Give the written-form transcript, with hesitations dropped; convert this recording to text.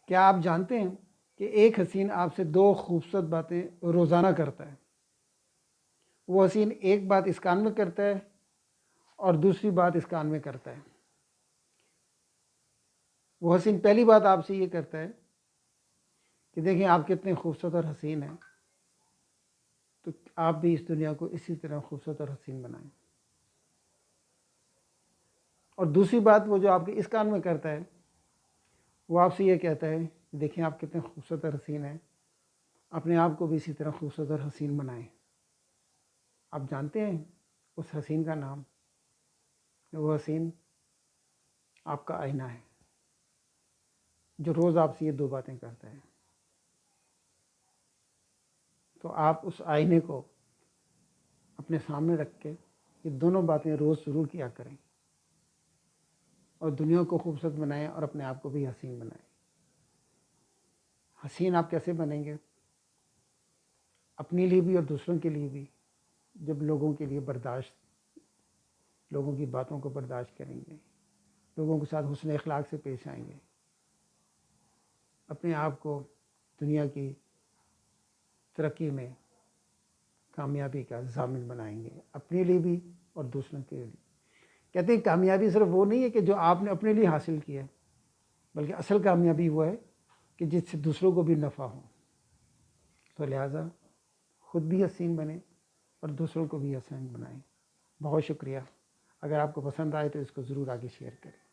کیا آپ جانتے ہیں کہ ایک حسین آپ سے 2 خوبصورت باتیں روزانہ کرتا ہے؟ وہ حسین ایک بات اس کان میں کرتا ہے اور دوسری بات اس کان میں کرتا ہے۔ وہ حسین پہلی بات آپ سے یہ کرتا ہے کہ دیکھیں آپ کتنے خوبصورت اور حسین ہیں، تو آپ بھی اس دنیا کو اسی طرح خوبصورت اور حسین بنائیں۔ اور دوسری بات وہ جو آپ کے اس کان میں کرتا ہے، وہ آپ سے یہ کہتا ہے کہ دیکھیں آپ کتنے خوبصورت اور حسین ہیں، اپنے آپ کو بھی اسی طرح خوبصورت اور حسین بنائیں۔ آپ جانتے ہیں اس حسین کا نام؟ وہ حسین آپ کا آئینہ ہے، جو روز آپ سے یہ 2 باتیں کرتا ہے۔ تو آپ اس آئینے کو اپنے سامنے رکھ کے یہ دونوں باتیں روز ضرور کیا کریں، اور دنیا کو خوبصورت بنائیں اور اپنے آپ کو بھی حسین بنائیں۔ حسین آپ کیسے بنیں گے؟ اپنے لیے بھی اور دوسروں کے لیے بھی، جب لوگوں کے لیے لوگوں کی باتوں کو برداشت کریں گے، لوگوں کے ساتھ حسن اخلاق سے پیش آئیں گے، اپنے آپ کو دنیا کی ترقی میں کامیابی کا ضامن بنائیں گے، اپنے لیے بھی اور دوسروں کے لیے۔ کہتے ہیں کامیابی صرف وہ نہیں ہے کہ جو آپ نے اپنے لیے حاصل کیا ہے، بلکہ اصل کامیابی وہ ہے کہ جس سے دوسروں کو بھی نفع ہو۔ تو لہٰذا خود بھی حسین بنیں اور دوسروں کو بھی حسین بنائیں۔ بہت شکریہ۔ اگر آپ کو پسند آئے تو اس کو ضرور آگے شیئر کریں۔